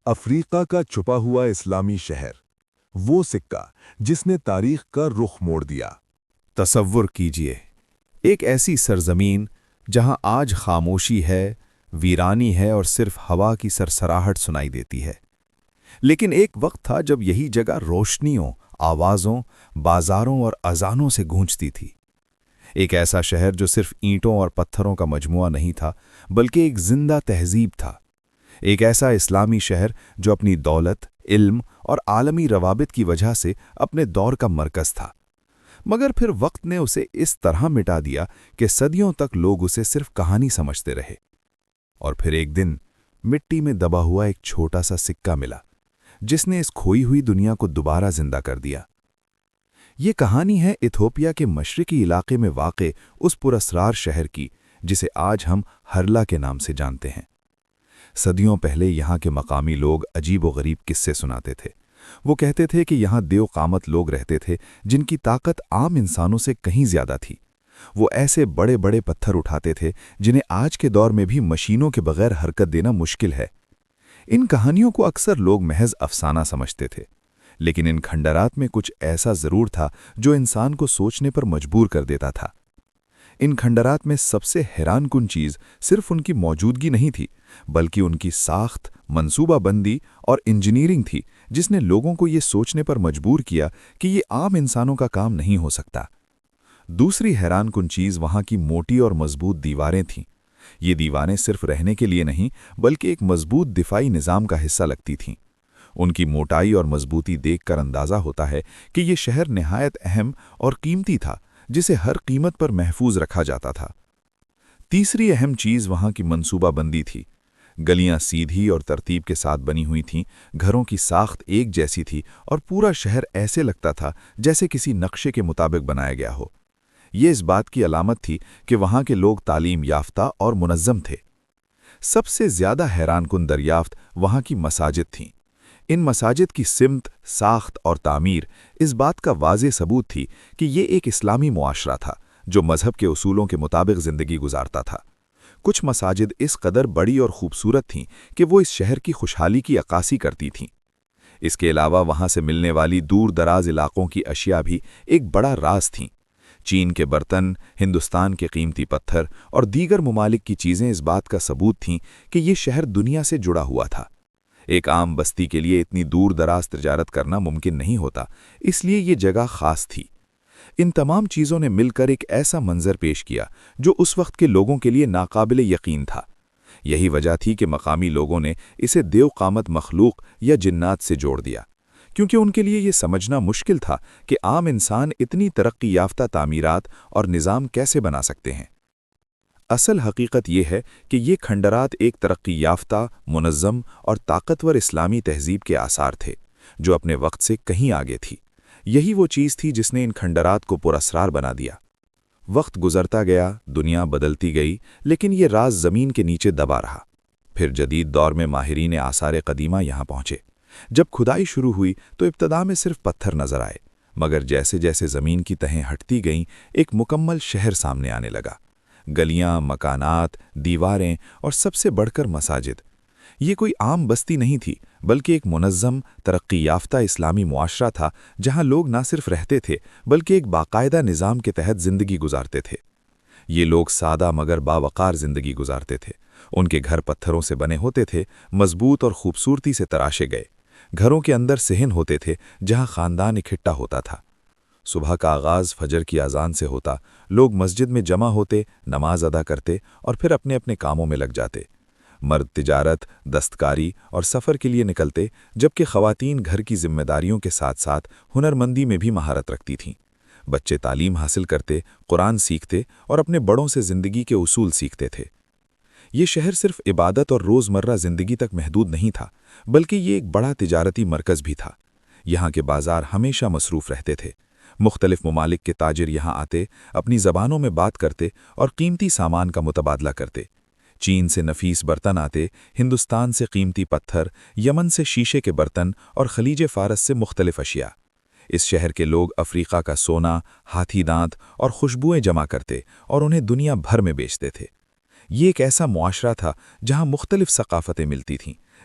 افریقہ کا چھپا ہوا اسلامی شہر، وہ سکہ جس نے تاریخ کا رخ موڑ دیا۔ تصور کیجئے، ایک ایسی سرزمین جہاں آج خاموشی ہے، ویرانی ہے اور صرف ہوا کی سرسراہٹ سنائی دیتی ہے۔ لیکن ایک وقت تھا جب یہی جگہ روشنیوں، آوازوں، بازاروں اور اذانوں سے گونجتی تھی۔ ایک ایسا شہر جو صرف اینٹوں اور پتھروں کا مجموعہ نہیں تھا، بلکہ ایک زندہ تہذیب تھا۔ ایک ایسا اسلامی شہر جو اپنی دولت، علم اور عالمی روابط کی وجہ سے اپنے دور کا مرکز تھا۔ مگر پھر وقت نے اسے اس طرح مٹا دیا کہ صدیوں تک لوگ اسے صرف کہانی سمجھتے رہے۔ اور پھر ایک دن مٹی میں دبا ہوا ایک چھوٹا سا سکہ ملا، جس نے اس کھوئی ہوئی دنیا کو دوبارہ زندہ کر دیا۔ یہ کہانی ہے ایتھوپیا کے مشرقی علاقے میں واقع اس پراسرار شہر کی جسے آج ہم ہرلا کے نام سے جانتے ہیں۔ صدیوں پہلے یہاں کے مقامی لوگ عجیب و غریب قصے سناتے تھے۔ وہ کہتے تھے کہ یہاں دیو قامت لوگ رہتے تھے جن کی طاقت عام انسانوں سے کہیں زیادہ تھی۔ وہ ایسے بڑے بڑے پتھر اٹھاتے تھے جنہیں آج کے دور میں بھی مشینوں کے بغیر حرکت دینا مشکل ہے۔ ان کہانیوں کو اکثر لوگ محض افسانہ سمجھتے تھے، لیکن ان کھنڈرات میں کچھ ایسا ضرور تھا جو انسان کو سوچنے پر مجبور کر دیتا تھا۔ ان کھنڈرات میں سب سے حیران کن چیز صرف ان کی موجودگی نہیں تھی، بلکہ ان کی ساخت، منصوبہ بندی اور انجینئرنگ تھی جس نے لوگوں کو یہ سوچنے پر مجبور کیا کہ یہ عام انسانوں کا کام نہیں ہو سکتا۔ دوسری حیران کن چیز وہاں کی موٹی اور مضبوط دیواریں تھیں۔ یہ دیواریں صرف رہنے کے لیے نہیں بلکہ ایک مضبوط دفاعی نظام کا حصہ لگتی تھیں۔ ان کی موٹائی اور مضبوطی دیکھ کر اندازہ ہوتا ہے کہ یہ شہر نہایت اہم اور قیمتی تھا، جسے ہر قیمت پر محفوظ رکھا جاتا تھا۔ تیسری اہم چیز وہاں کی منصوبہ بندی تھی۔ گلیاں سیدھی اور ترتیب کے ساتھ بنی ہوئی تھیں، گھروں کی ساخت ایک جیسی تھی اور پورا شہر ایسے لگتا تھا جیسے کسی نقشے کے مطابق بنایا گیا ہو۔ یہ اس بات کی علامت تھی کہ وہاں کے لوگ تعلیم یافتہ اور منظم تھے۔ سب سے زیادہ حیران کن دریافت وہاں کی مساجد تھیں۔ ان مساجد کی سمت، ساخت اور تعمیر اس بات کا واضح ثبوت تھی کہ یہ ایک اسلامی معاشرہ تھا جو مذہب کے اصولوں کے مطابق زندگی گزارتا تھا۔ کچھ مساجد اس قدر بڑی اور خوبصورت تھیں کہ وہ اس شہر کی خوشحالی کی عکاسی کرتی تھیں۔ اس کے علاوہ وہاں سے ملنے والی دور دراز علاقوں کی اشیاء بھی ایک بڑا راز تھیں۔ چین کے برتن، ہندوستان کے قیمتی پتھر اور دیگر ممالک کی چیزیں اس بات کا ثبوت تھیں کہ یہ شہر دنیا سے جڑا ہوا تھا۔ ایک عام بستی کے لیے اتنی دور دراز تجارت کرنا ممکن نہیں ہوتا، اس لیے یہ جگہ خاص تھی۔ ان تمام چیزوں نے مل کر ایک ایسا منظر پیش کیا جو اس وقت کے لوگوں کے لیے ناقابل یقین تھا۔ یہی وجہ تھی کہ مقامی لوگوں نے اسے دیو قامت مخلوق یا جنات سے جوڑ دیا، کیونکہ ان کے لیے یہ سمجھنا مشکل تھا کہ عام انسان اتنی ترقی یافتہ تعمیرات اور نظام کیسے بنا سکتے ہیں۔ اصل حقیقت یہ ہے کہ یہ کھنڈرات ایک ترقی یافتہ، منظم اور طاقتور اسلامی تہذیب کے آثار تھے جو اپنے وقت سے کہیں آگے تھی۔ یہی وہ چیز تھی جس نے ان کھنڈرات کو پراسرار بنا دیا۔ وقت گزرتا گیا، دنیا بدلتی گئی، لیکن یہ راز زمین کے نیچے دبا رہا۔ پھر جدید دور میں ماہرین آثار قدیمہ یہاں پہنچے۔ جب کھدائی شروع ہوئی تو ابتدا میں صرف پتھر نظر آئے، مگر جیسے جیسے زمین کی تہیں ہٹتی گئیں ایک مکمل شہر سامنے آنے لگا۔ گلیاں، مکانات، دیواریں اور سب سے بڑھ کر مساجد۔ یہ کوئی عام بستی نہیں تھی، بلکہ ایک منظم، ترقی یافتہ اسلامی معاشرہ تھا جہاں لوگ نہ صرف رہتے تھے بلکہ ایک باقاعدہ نظام کے تحت زندگی گزارتے تھے۔ یہ لوگ سادہ مگر باوقار زندگی گزارتے تھے۔ ان کے گھر پتھروں سے بنے ہوتے تھے، مضبوط اور خوبصورتی سے تراشے گئے۔ گھروں کے اندر صحن ہوتے تھے جہاں خاندان اکٹھا ہوتا تھا۔ صبح کا آغاز فجر کی اذان سے ہوتا، لوگ مسجد میں جمع ہوتے، نماز ادا کرتے اور پھر اپنے اپنے کاموں میں لگ جاتے۔ مرد تجارت، دستکاری اور سفر کے لیے نکلتے، جبکہ خواتین گھر کی ذمہ داریوں کے ساتھ ساتھ ہنرمندی میں بھی مہارت رکھتی تھیں۔ بچے تعلیم حاصل کرتے، قرآن سیکھتے اور اپنے بڑوں سے زندگی کے اصول سیکھتے تھے۔ یہ شہر صرف عبادت اور روزمرہ زندگی تک محدود نہیں تھا، بلکہ یہ ایک بڑا تجارتی مرکز بھی تھا۔ یہاں کے بازار ہمیشہ مصروف رہتے تھے۔ مختلف ممالک کے تاجر یہاں آتے، اپنی زبانوں میں بات کرتے اور قیمتی سامان کا متبادلہ کرتے۔ چین سے نفیس برتن آتے، ہندوستان سے قیمتی پتھر، یمن سے شیشے کے برتن اور خلیج فارس سے مختلف اشیاء۔ اس شہر کے لوگ افریقہ کا سونا، ہاتھی دانت اور خوشبوئیں جمع کرتے اور انہیں دنیا بھر میں بیچتے تھے۔ یہ ایک ایسا معاشرہ تھا جہاں مختلف ثقافتیں ملتی تھیں،